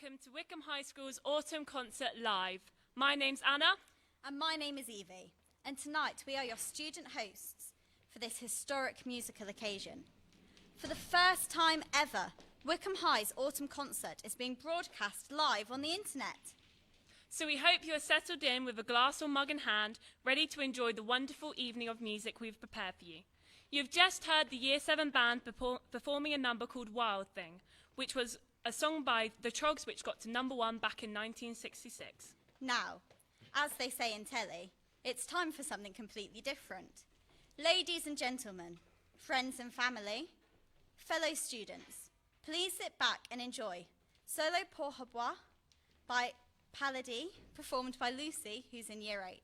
welcome to Wycombe High School's Autumn Concert Live. My name's Anna. And my name is Evie. And tonight we are your student hosts for this historic musical occasion. For the first time ever, Wycombe High's Autumn Concert is being broadcast live on the internet. So we hope you are settled in with a glass or mug in hand, ready to enjoy the wonderful evening of music we've prepared for you. You've just heard the Year 7 band performing a number called Wild Thing, which was a song by the Trogs which got to number 1 back in 1966. Now, as they say in telly, it's time for something completely different. Ladies and gentlemen, friends and family, fellow students, please sit back and enjoy Solo pour Habois by Paladis, performed by Lucy, who's in Year 8.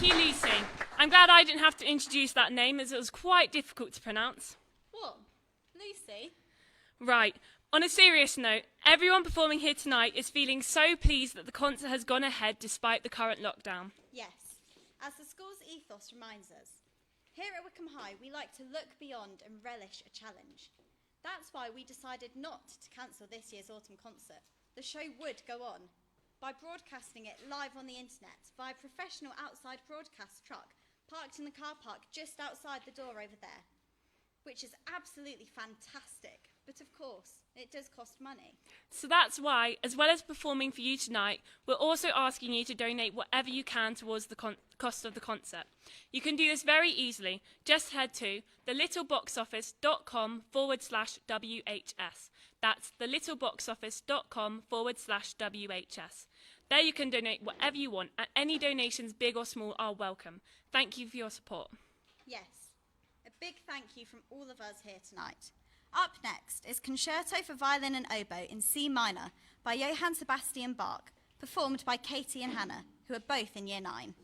Thank you, Lucy. I'm glad I didn't have to introduce that name as it was quite difficult to pronounce. What? Lucy? Right. On a serious note, everyone performing here tonight is feeling so pleased that the concert has gone ahead despite the current lockdown. Yes, as the school's ethos reminds us. Here at Wycombe High, we like to look beyond and relish a challenge. That's why we decided not to cancel this year's autumn concert. The show would go on by broadcasting it live on the internet via a professional outside broadcast truck parked in the car park just outside the door over there, which is absolutely fantastic. But of course, it does cost money. So that's why, as well as performing for you tonight, we're also asking you to donate whatever you can towards the cost of the concert. You can do this very easily. Just head to thelittleboxoffice.com/WHS. That's thelittleboxoffice.com/WHS. There you can donate whatever you want, and any donations, big or small, are welcome. Thank you for your support. Yes, a big thank you from all of us here tonight. Up next is Concerto for Violin and Oboe in C minor by Johann Sebastian Bach, performed by Katie and Hannah, who are both in Year 9.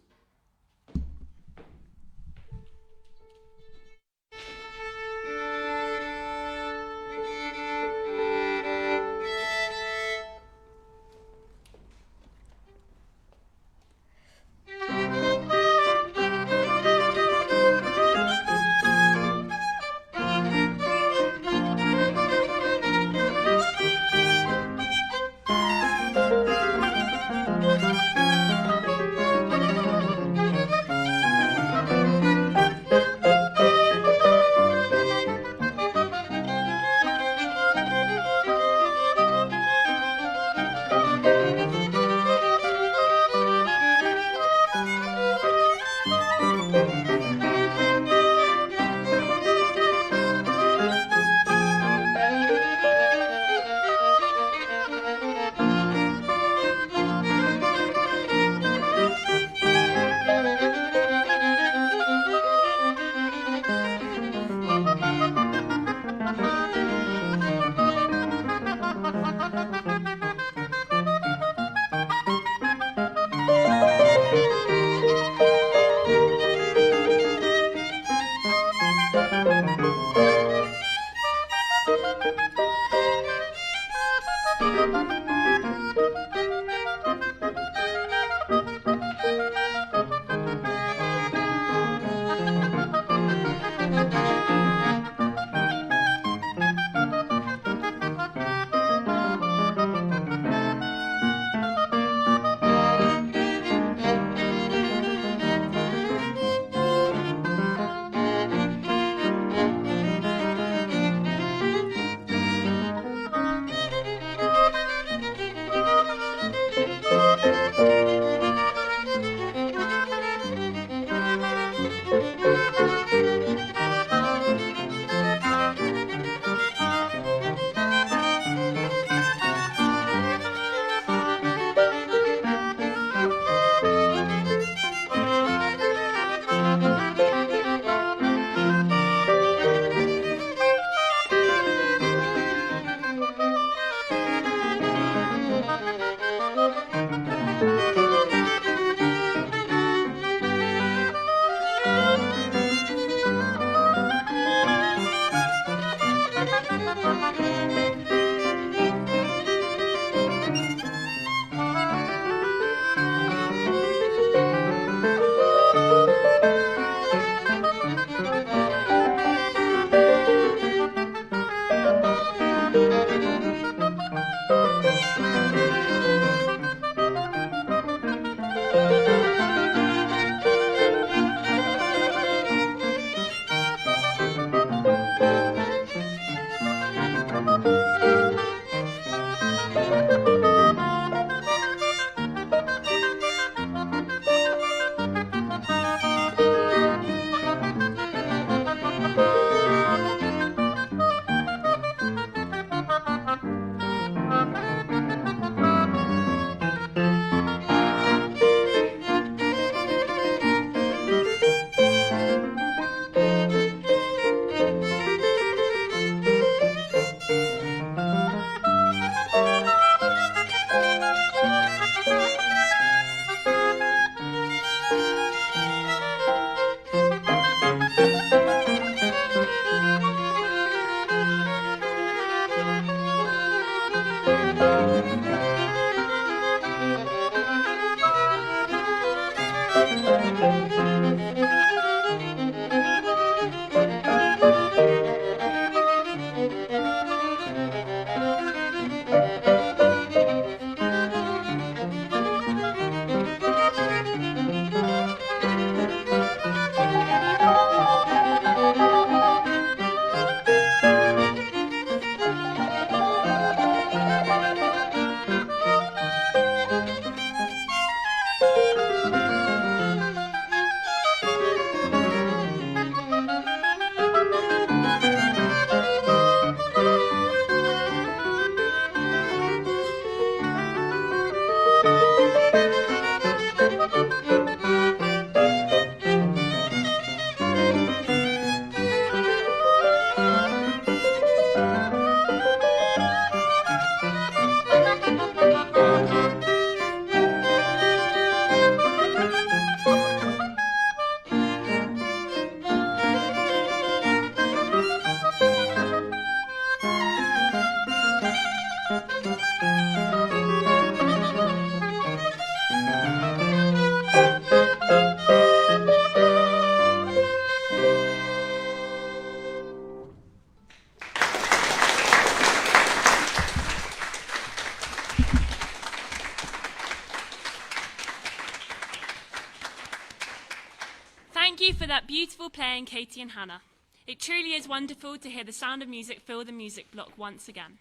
Thank you for that beautiful playing, Katie and Hannah. It truly is wonderful to hear the sound of music fill the music block once again.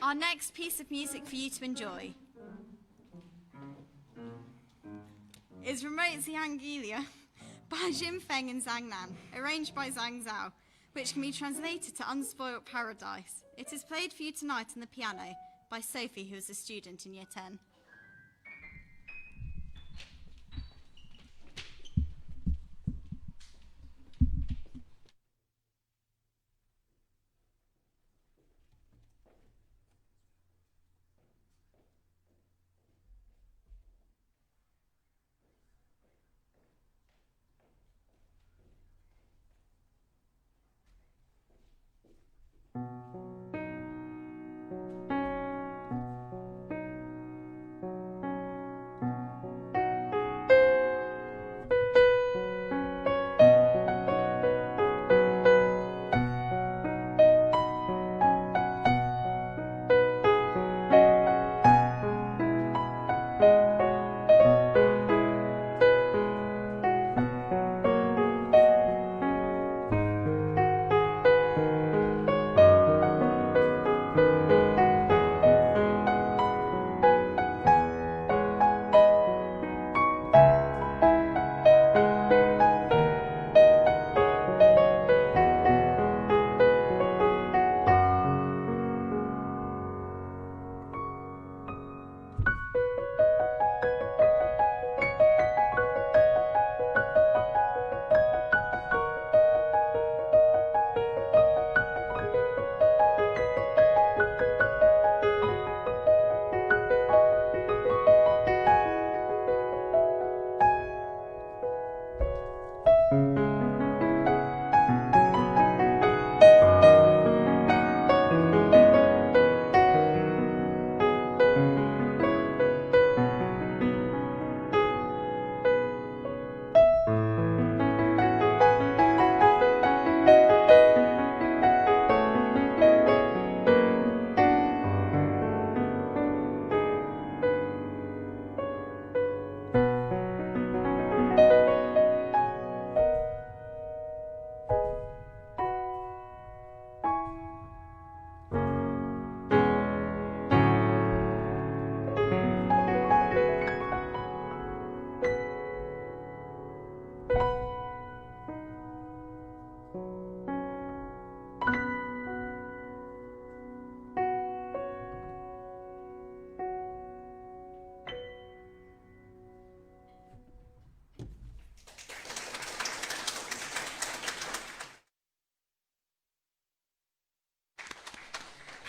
Our next piece of music for you to enjoy is Remote Ziangilia by Jim Feng and Zhang Nan, arranged by Zhang Zhao, which can be translated to Unspoilt Paradise. It is played for you tonight on the piano by Sophie, who is a student in Year 10.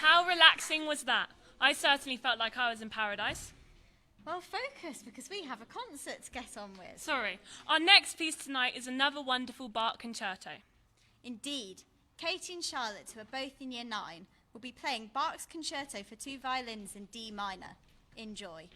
How relaxing was that? I certainly felt like I was in paradise. Well, focus, because we have a concert to get on with. Sorry. Our next piece tonight is another wonderful Bach concerto. Indeed, Katie and Charlotte, who are both in Year 9, will be playing Bach's Concerto for 2 violins in D minor. Enjoy.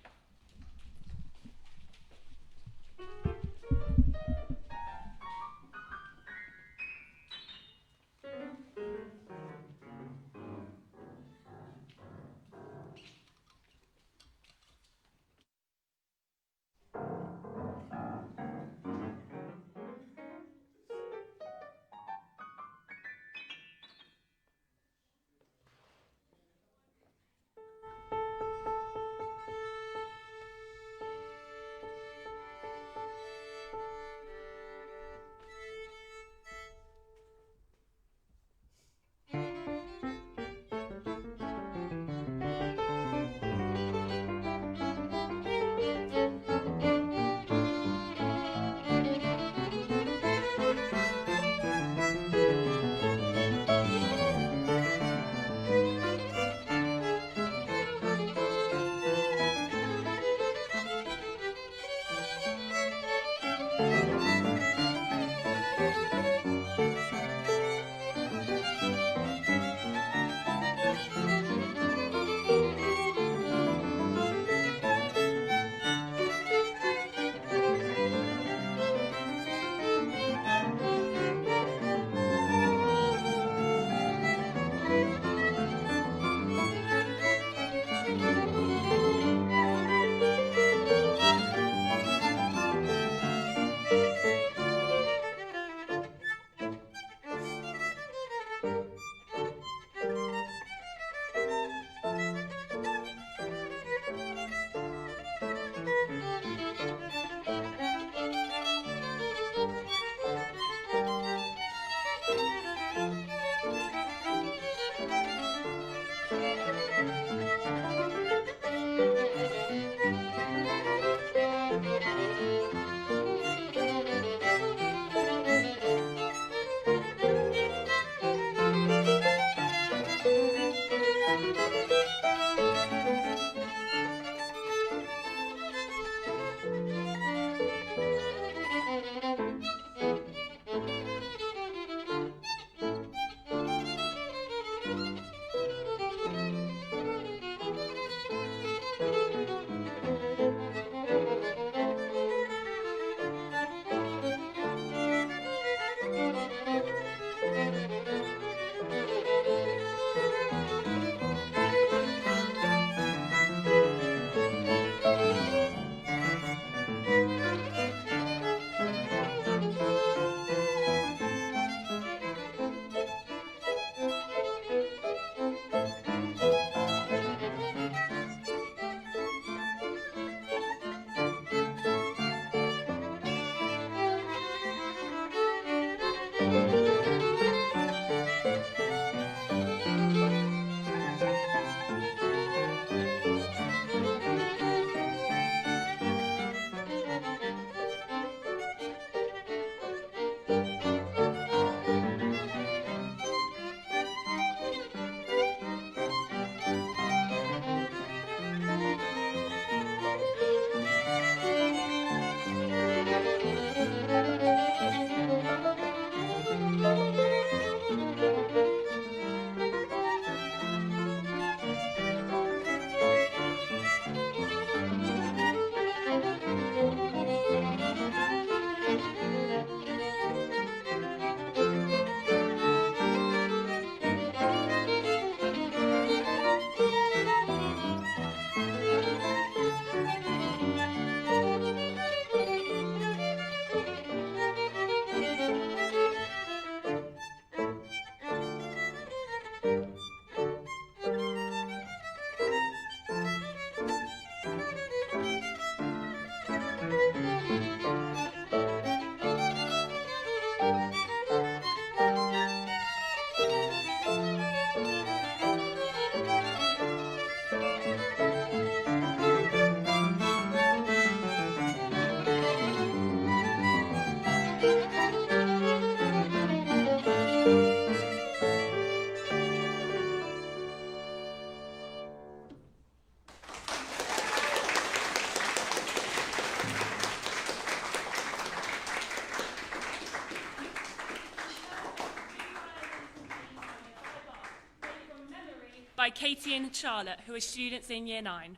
By Katie and Charlotte, who are students in Year 9.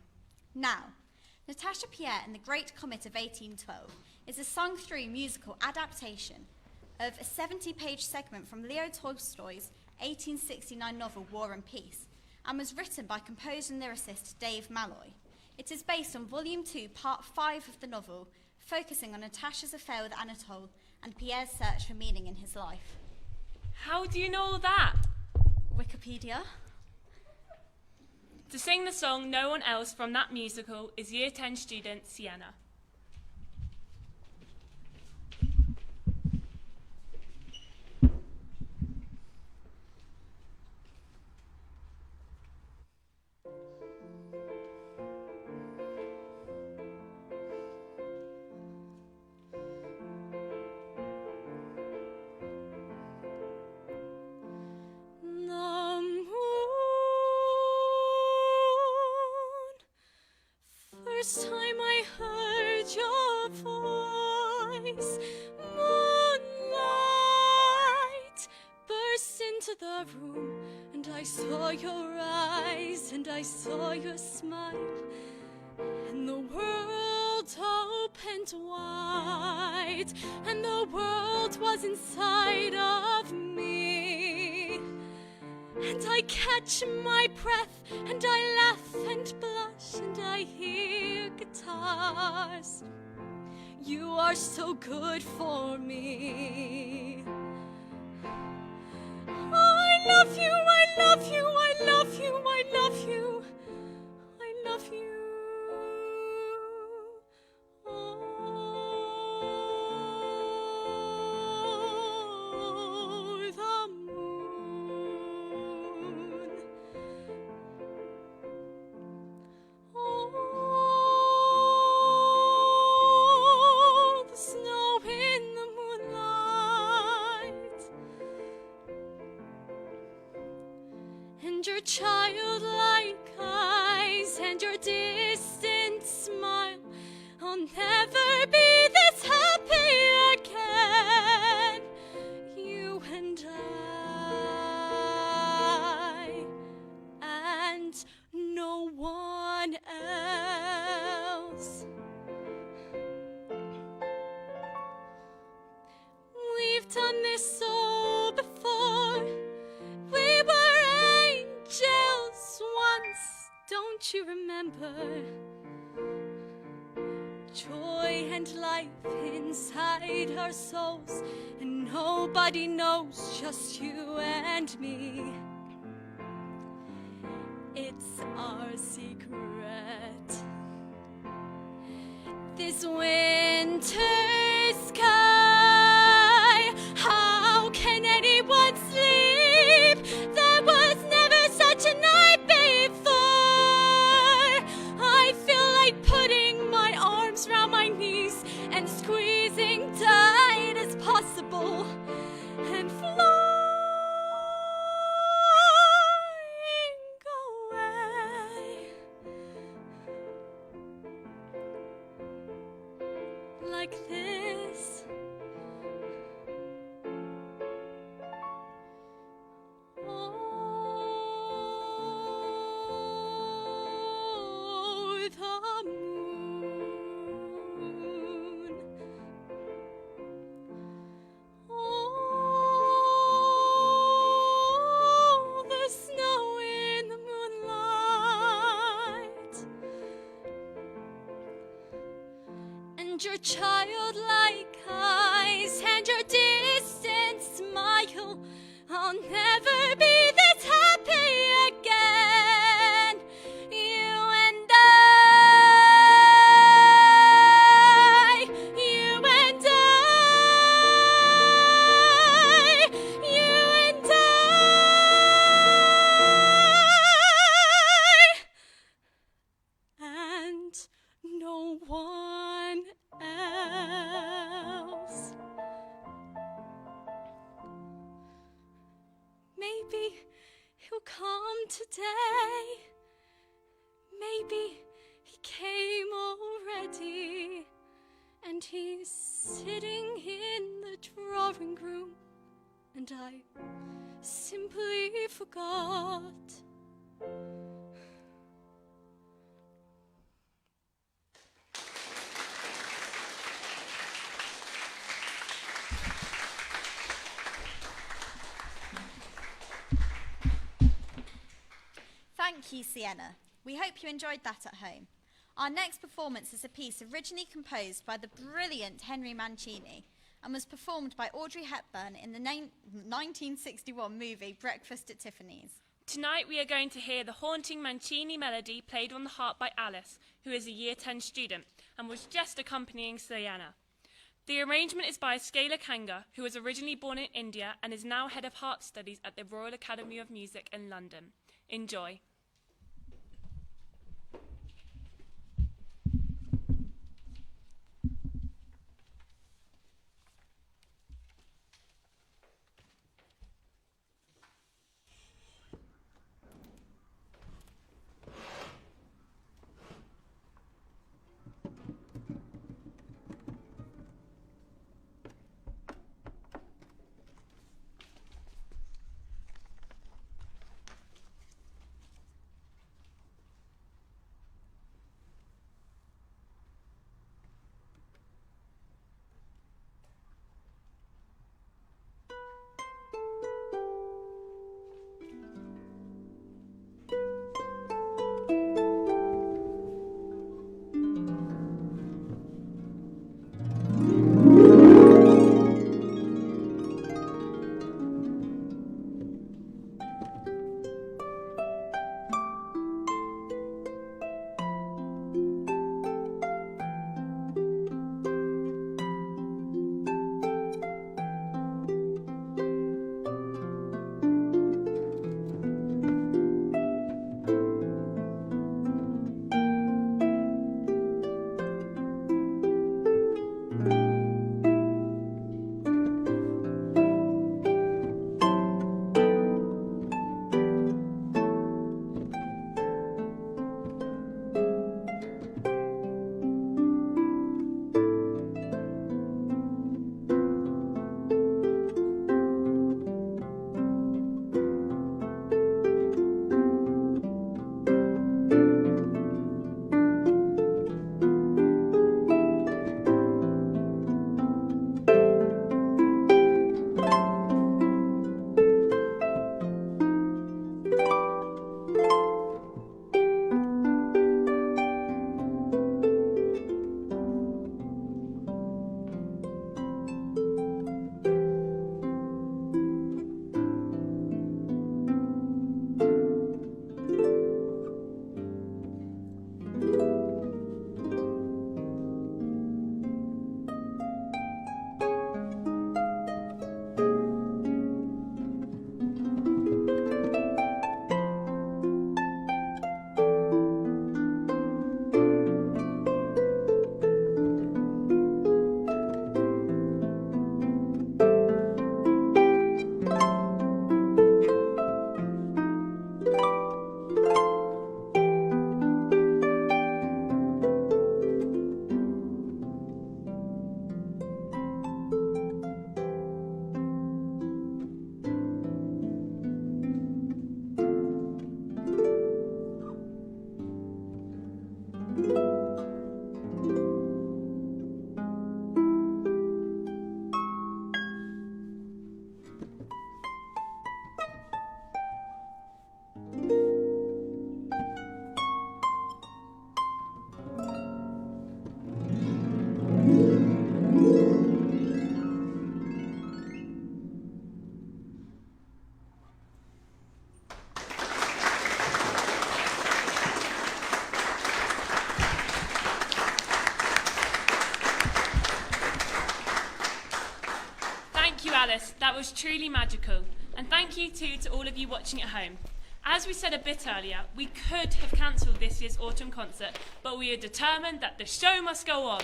Now, Natasha Pierre and the Great Comet of 1812 is a sung-through musical adaptation of a 70-page segment from Leo Tolstoy's 1869 novel War and Peace, and was written by composer and lyricist Dave Malloy. It is based on Volume 2, Part 5 of the novel, focusing on Natasha's affair with Anatole and Pierre's search for meaning in his life. How do you know all that? Wikipedia. To sing the song No One Else from that musical is Year 10 student Sienna. First time I heard your voice, moonlight burst into the room, and I saw your eyes, and I saw your smile, and the world opened wide, and the world was inside of me. And I catch my breath, and I laugh and blush, and I hear guitars. You are so good for me. I love you, I love you, I love you, I love you, I love you. And your childlike eyes and your distant smile, I'll never be this happy again. You and I, and no one else. We've done this so before. We were angels once, don't you remember? Joy and life inside our souls, and nobody knows, just you and me. It's our secret. This winter sky, how can anyone sleep? There was never such a night before. I feel like putting my arms round my knees and squeezing tight as possible and flying away like this. Oh, the moon. Oh, the snow in the moonlight. And your childlike eyes and your distant smile, I'll never be this happy again. You and I, day. Maybe he came already, and he's sitting in the drawing room, and I simply forgot. Thank you, Sienna. We hope you enjoyed that at home. Our next performance is a piece originally composed by the brilliant Henry Mancini and was performed by Audrey Hepburn in the 1961 movie Breakfast at Tiffany's. Tonight we are going to hear the haunting Mancini melody played on the harp by Alice, who is a Year 10 student and was just accompanying Sienna. The arrangement is by Skala Kanga, who was originally born in India and is now head of harp studies at the Royal Academy of Music in London. Enjoy. Alice, that was truly magical. And thank you too to all of you watching at home. As we said a bit earlier, we could have cancelled this year's autumn concert, but we are determined that the show must go on.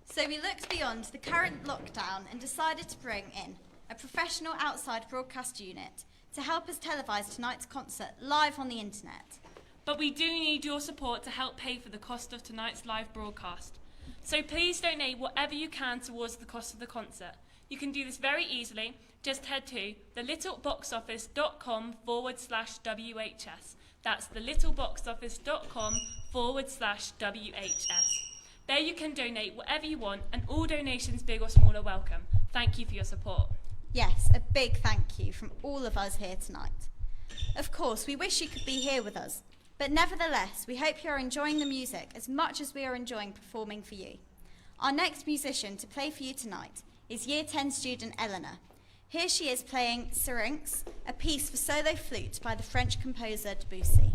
So we looked beyond the current lockdown and decided to bring in a professional outside broadcast unit to help us televise tonight's concert live on the internet. But we do need your support to help pay for the cost of tonight's live broadcast. So please donate whatever you can towards the cost of the concert. You can do this very easily. Just head to thelittleboxoffice.com/WHS. That's thelittleboxoffice.com/WHS. There you can donate whatever you want, and all donations, big or small, are welcome. Thank you for your support. Yes, a big thank you from all of us here tonight. Of course, we wish you could be here with us, but nevertheless, we hope you are enjoying the music as much as we are enjoying performing for you. Our next musician to play for you tonight is Year 10 student Eleanor. Here she is playing Syrinx, a piece for solo flute by the French composer Debussy.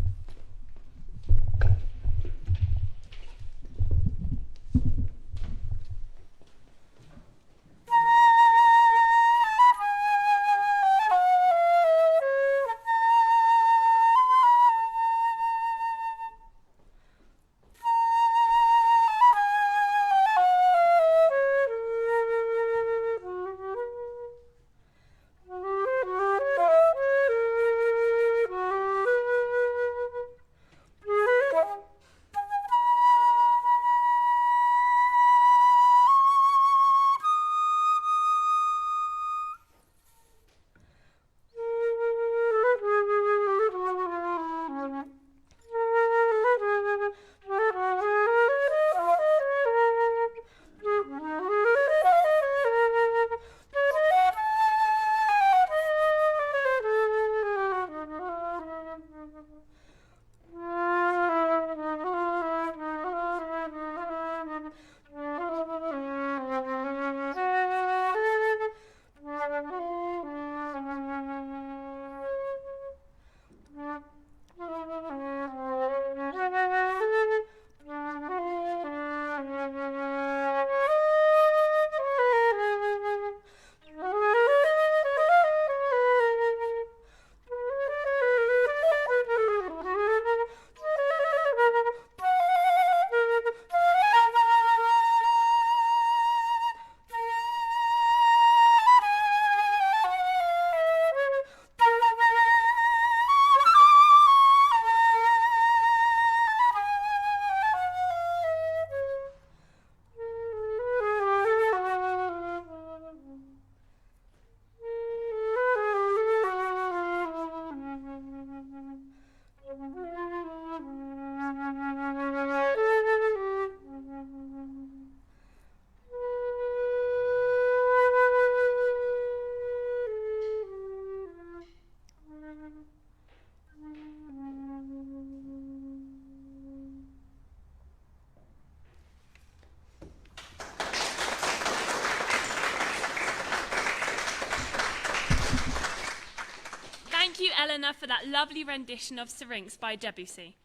Thank you, Eleanor, for that lovely rendition of Syrinx by Debussy.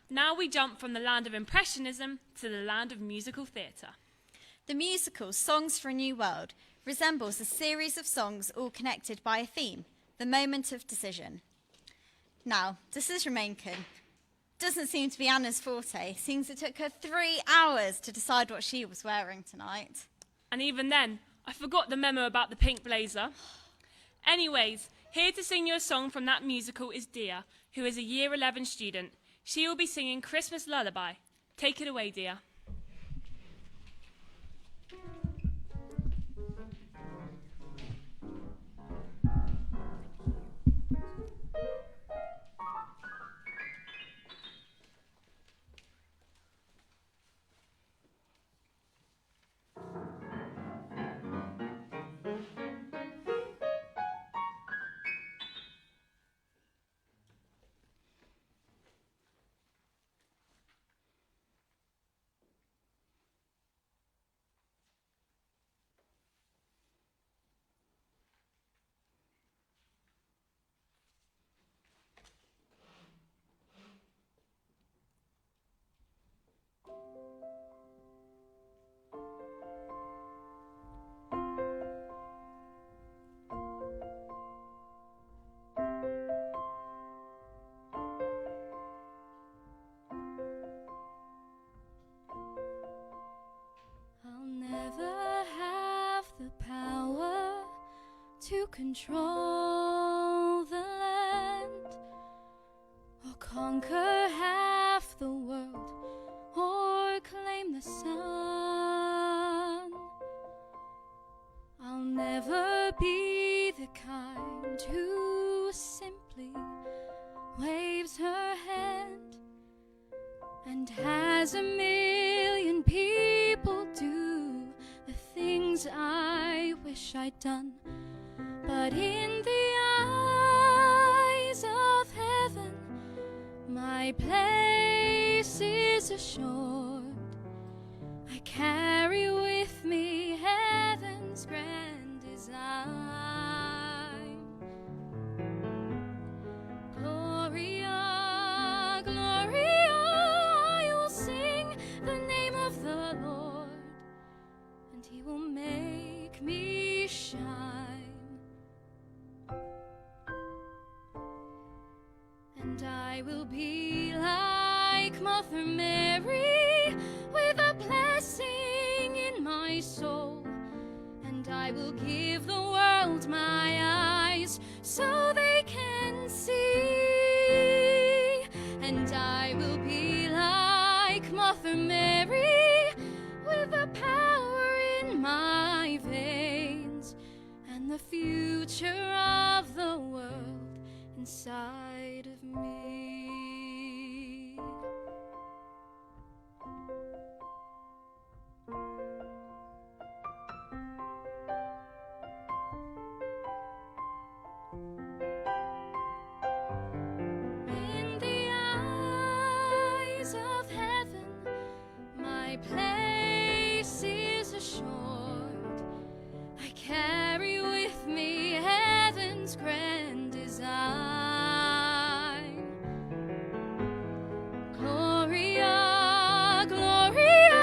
Now we jump from the land of Impressionism to the land of musical theatre. The musical Songs for a New World resembles a series of songs all connected by a theme, the moment of decision. Now, decision-making doesn't seem to be Anna's forte, since it took her 3 hours to decide what she was wearing tonight. And even then, I forgot the memo about the pink blazer. Anyways, here to sing you a song from that musical is Dia, who is a Year 11 student. She will be singing Christmas Lullaby. Take it away, Dia. To control the land. conquer half the world or claim the sun. I'll never be the kind who simply waves her hand and has a million people do the things I wish I'd done. But in the eyes of heaven, my place is assured. I carry with me heaven's grand design. Gloria, Gloria, I will sing the name of the Lord, and He will make me shine. And I will be like Mother Mary, with a blessing in my soul. And I will give the world my eyes so they can see. And I will be like Mother Mary, with the power in my veins, and the future of the world inside of me. In the eyes of heaven, my place is assured. I carry with me heaven's grand design. Gloria, Gloria,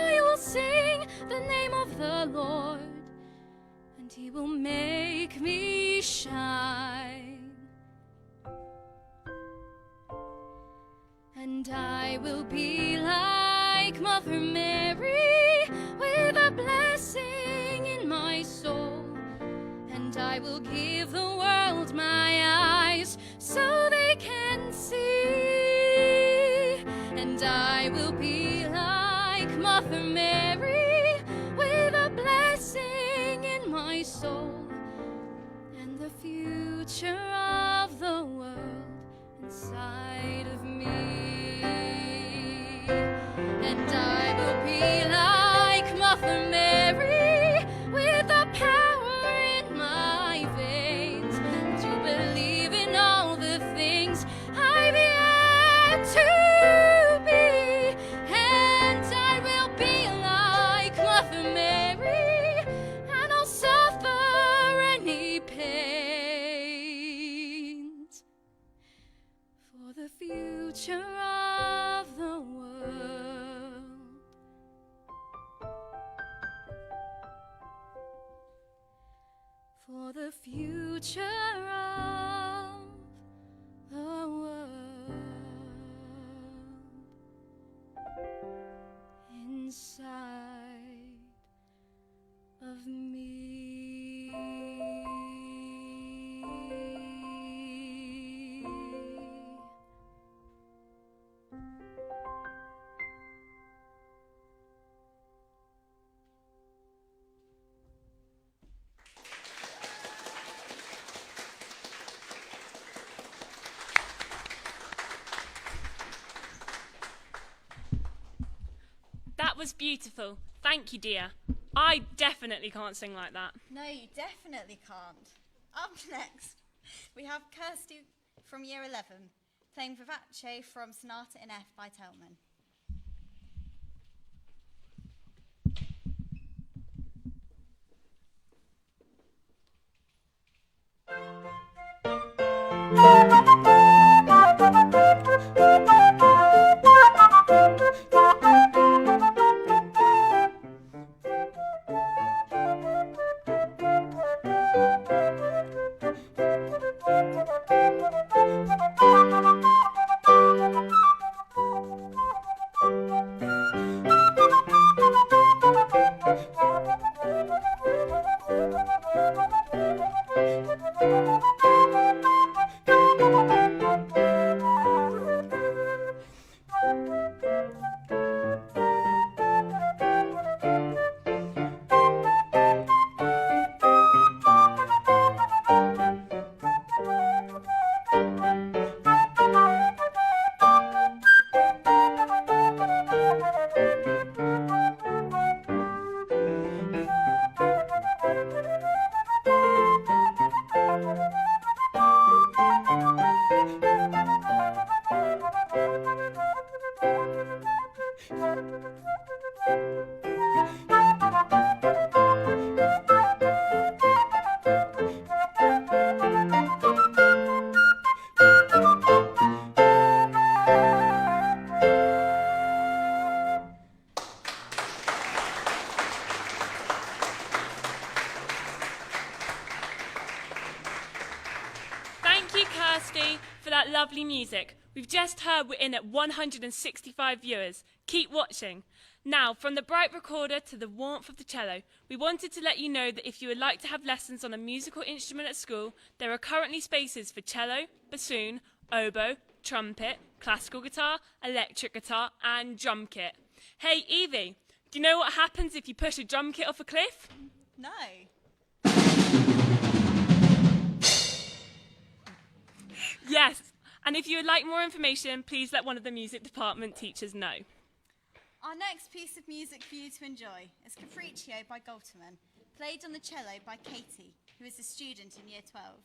I will sing the name of the Lord, and He will make me shine. And I will be like Mother Mary, with a blessing in my soul. And I will give the world my eyes so they can see. And I will be like Mother Mary, with a blessing in my soul, and the future of the world inside of me. And I will be like Mother Mary, with the power in my veins, to believe in all the things I've yet to be. And I will be like Mother Mary, and I'll suffer any pains for the future of the world. For the future of the world inside of me. That was beautiful. Thank you, dear. I definitely can't sing like that. No, you definitely can't. Up next, we have Kirsty from Year 11, playing Vivace from Sonata in F by Tellman. Kirsty, for that lovely music. We've just heard we're in at 165 viewers. Keep watching. Now, from the bright recorder to the warmth of the cello, we wanted to let you know that if you would like to have lessons on a musical instrument at school, there are currently spaces for cello, bassoon, oboe, trumpet, classical guitar, electric guitar, and drum kit. Hey, Evie, do you know what happens if you push a drum kit off a cliff? No. Yes, and if you would like more information, please let one of the music department teachers know. Our next piece of music for you to enjoy is Capriccio by Golterman, played on the cello by Katie, who is a student in Year 12.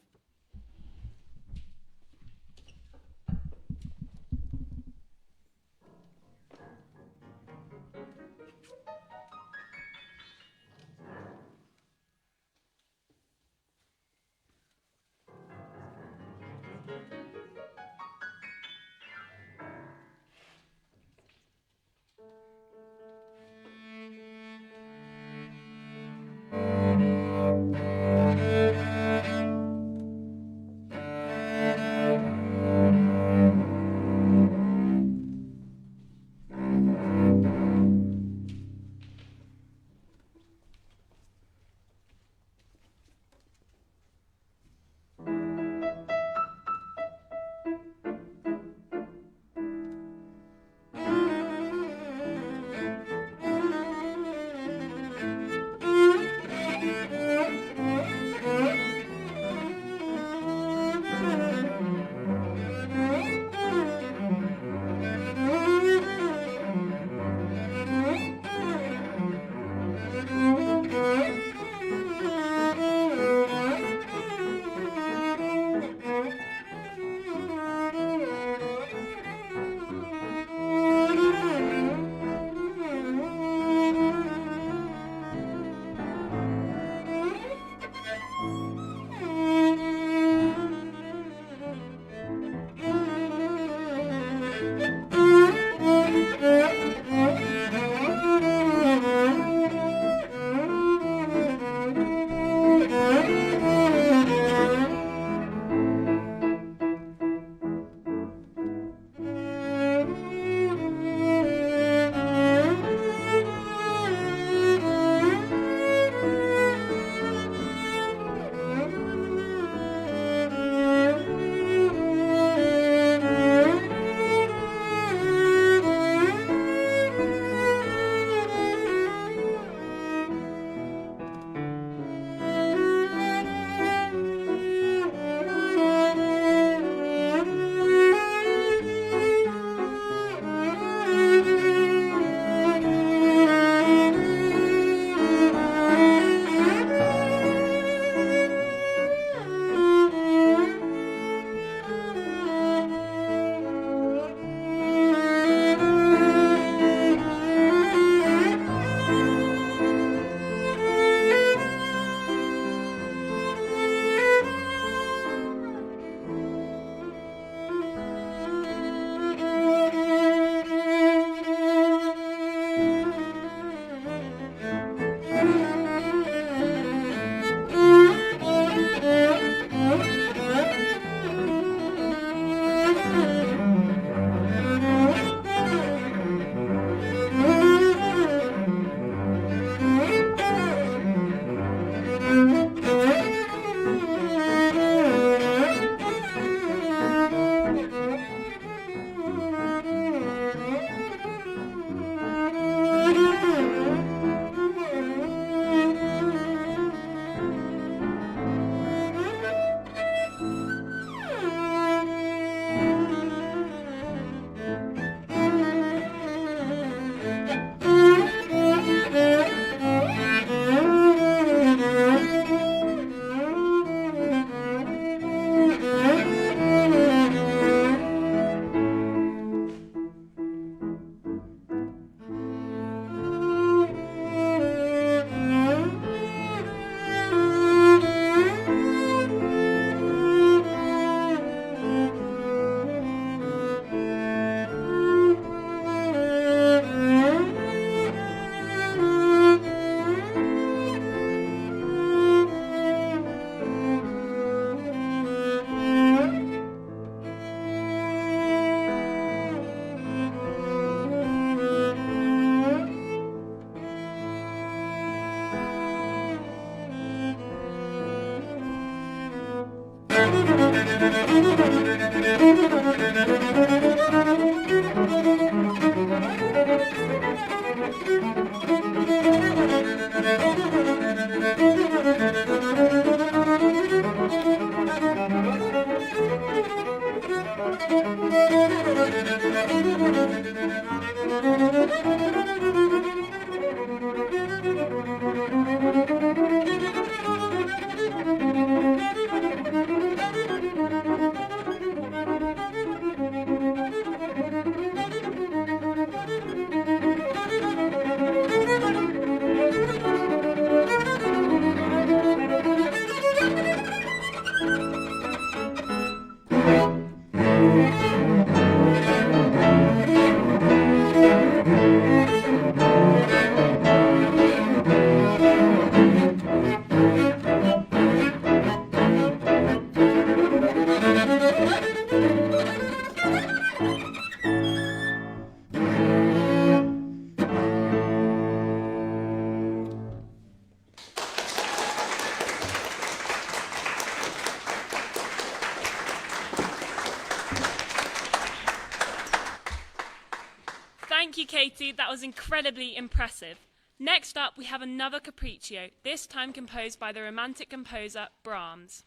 Katie, that was incredibly impressive. Next up, we have another capriccio, this time composed by the romantic composer Brahms.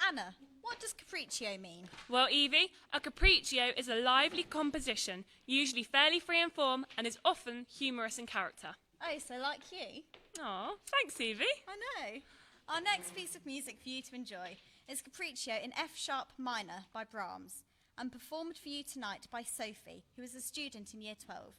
Anna, what does capriccio mean? Well, Evie, a capriccio is a lively composition, usually fairly free in form and is often humorous in character. Oh, so like you? Aw, thanks, Evie. I know. Our next piece of music for you to enjoy is Capriccio in F-sharp minor by Brahms, and performed for you tonight by Sophie, who is a student in Year 12.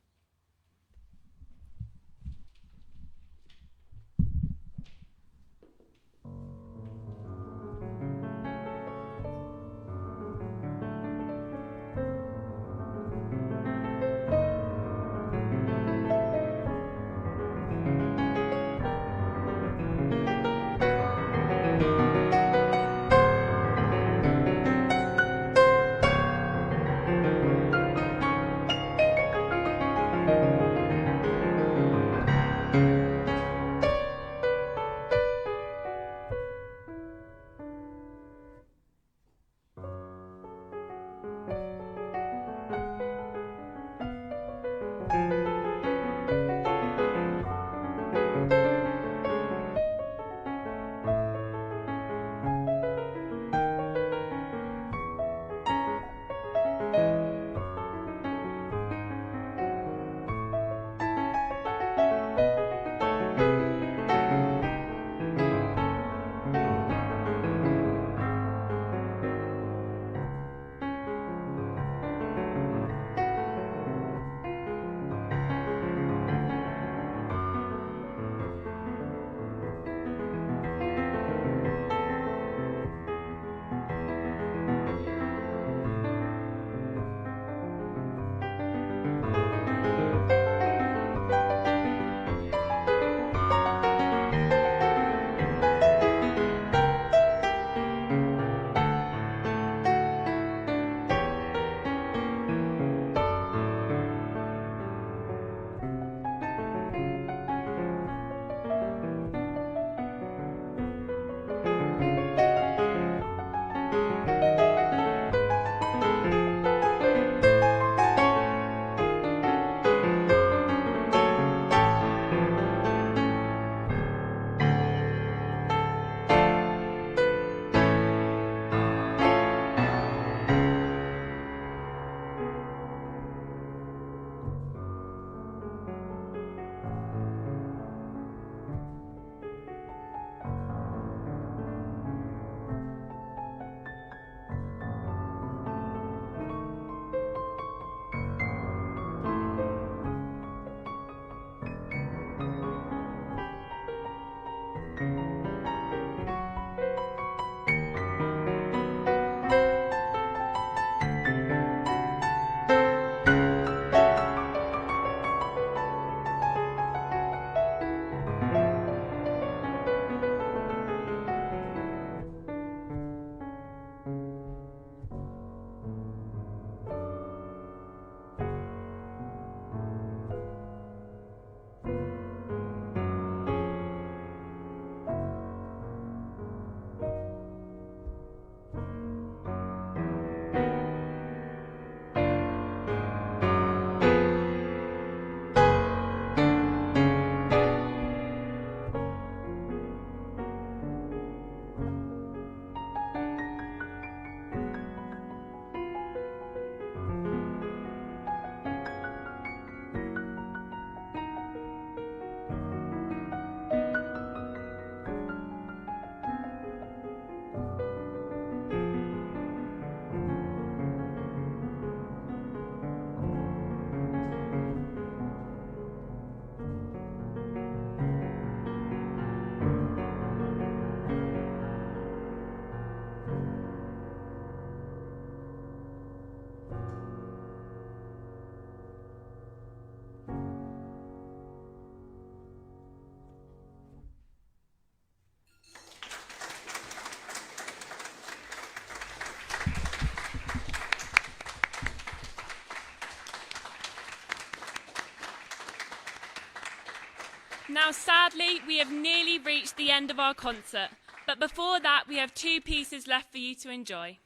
Now, sadly, we have nearly reached the end of our concert, but before that, we have two pieces left for you to enjoy.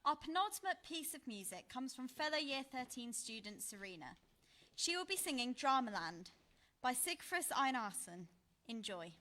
Our penultimate piece of music comes from fellow Year 13 student Serena. She will be singing Dramaland by Sigfrids Einarsson. Enjoy.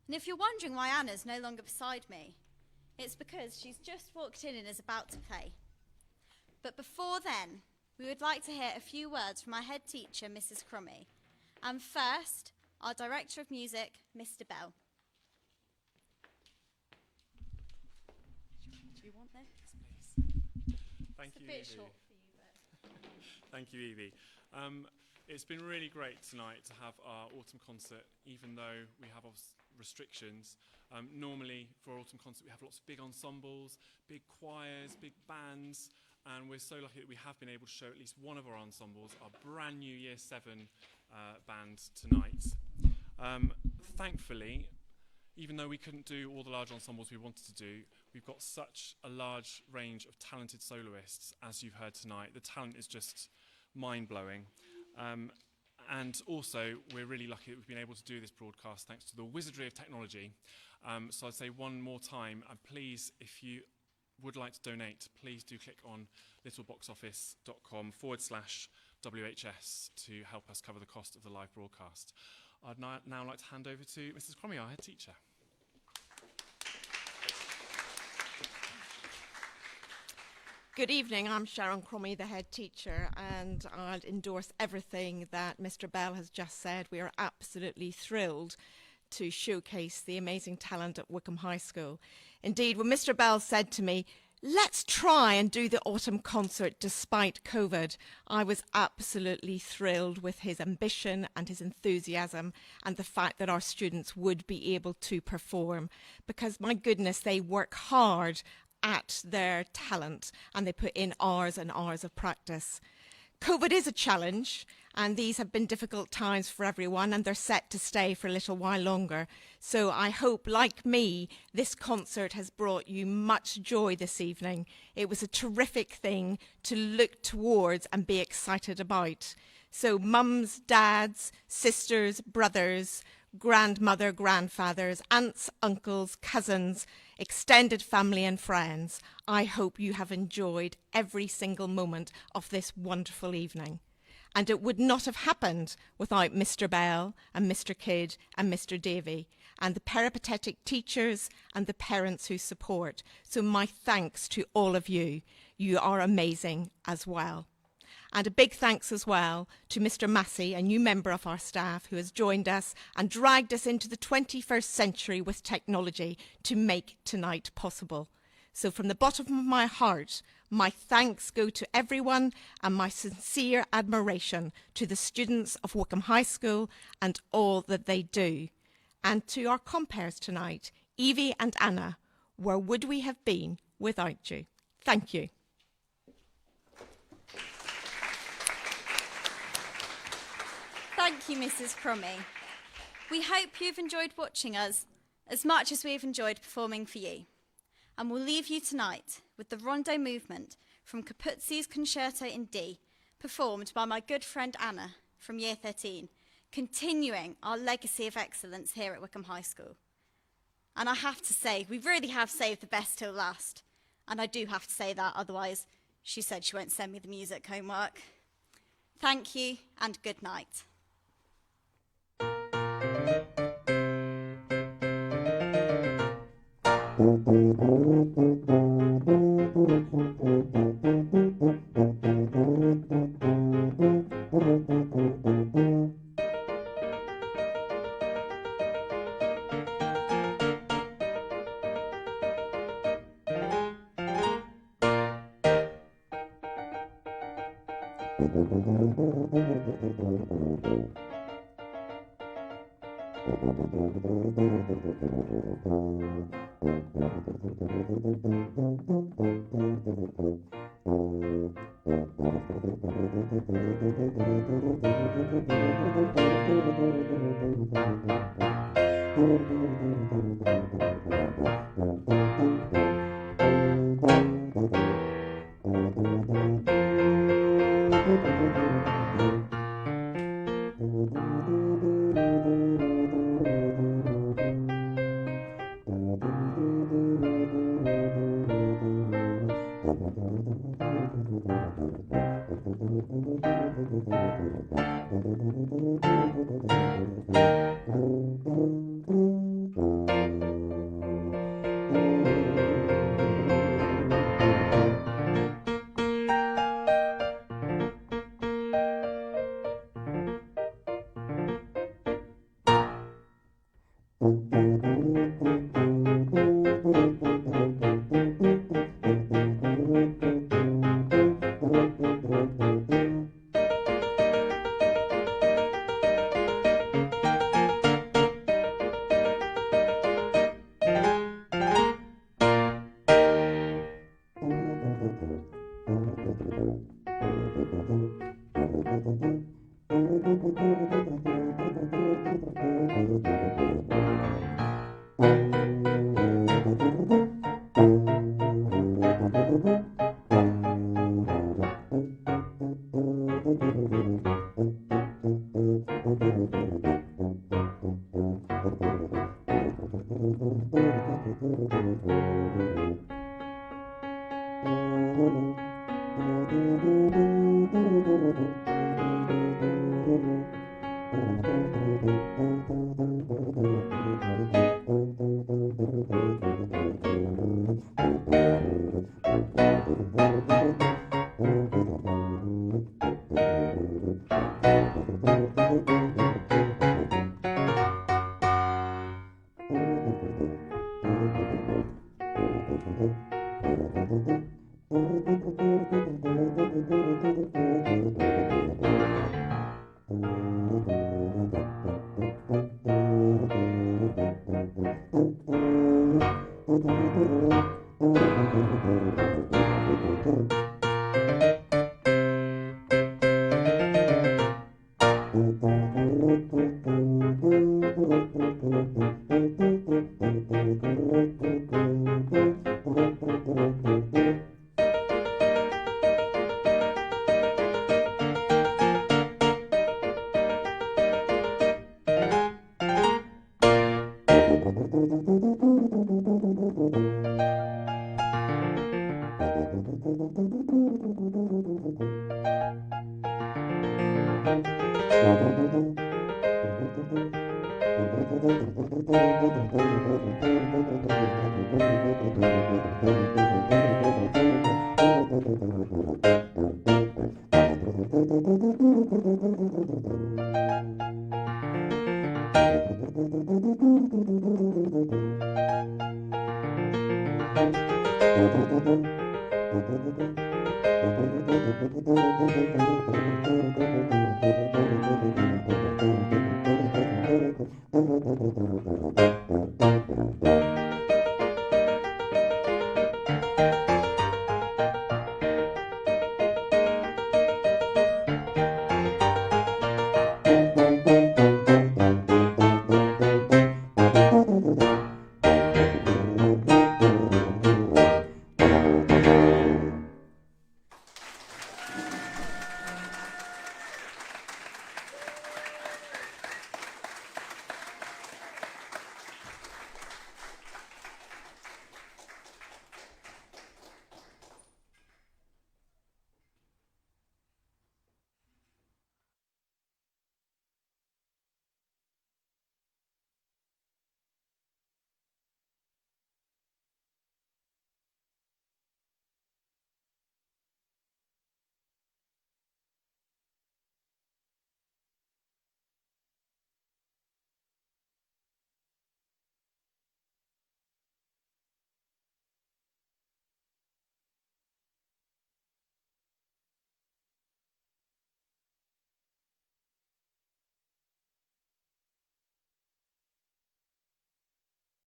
And if you're wondering why Anna's no longer beside me, it's because she's just walked in and is about to play. But before then, we would like to hear a few words from our head teacher, Mrs. Crummy. And first, our Director of Music, Mr. Bell. Do you want this? Please. Thank you, It's a bit Evie. short for you, but... Thank you, Evie. It's been really great tonight to have our autumn concert, even though we have restrictions. Normally, for our autumn concert, we have lots of big ensembles, big choirs, big bands, and we're so lucky that we have been able to show at least one of our ensembles, our brand new Year 7 band, tonight. Thankfully, even though we couldn't do all the large ensembles we wanted to do, we've got such a large range of talented soloists, as you've heard tonight. The talent is just mind-blowing. And also, we're really lucky that we've been able to do this broadcast thanks to the wizardry of technology. So I'd say one more time, and please, if you would like to donate, please do click on littleboxoffice.com/WHS to help us cover the cost of the live broadcast. I'd now like to hand over to Mrs. Cromie, our head teacher. Good evening, I'm Sharon Crummy, the head teacher, and I'll endorse everything that Mr. Bell has just said. We are absolutely thrilled to showcase the amazing talent at Wycombe High School. Indeed, when Mr. Bell said to me, let's try and do the autumn concert despite COVID, I was absolutely thrilled with his ambition and his enthusiasm and the fact that our students would be able to perform, because my goodness, they work hard at their talent and they put in hours and hours of practice. COVID is a challenge, and these have been difficult times for everyone, and they're set to stay for a little while longer. So I hope, like me, this concert has brought you much joy this evening. It was a terrific thing to look towards and be excited about. So mums, dads, sisters, brothers, grandmother, grandfathers, aunts, uncles, cousins, extended family and friends, I hope you have enjoyed every single moment of this wonderful evening. And it would not have happened without Mr. Bell and Mr. Kidd and Mr. Davy and the peripatetic teachers and the parents who support. So my thanks to all of you. You are amazing as well. And a big thanks as well to Mr. Massey, a new member of our staff who has joined us and dragged us into the 21st century with technology to make tonight possible. So from the bottom of my heart, my thanks go to everyone and my sincere admiration to the students of Wycombe High School and all that they do. And to our compeers tonight, Evie and Anna, where would we have been without you? Thank you. Thank you, Mrs. Cromie. We hope you've enjoyed watching us as much as we've enjoyed performing for you. And we'll leave you tonight with the rondo movement from Capuzzi's Concerto in D, performed by my good friend Anna from Year 13, continuing our legacy of excellence here at Wycombe High School. And I have to say, we really have saved the best till last. And I do have to say that, otherwise she said she won't send me the music homework. Thank you and good night.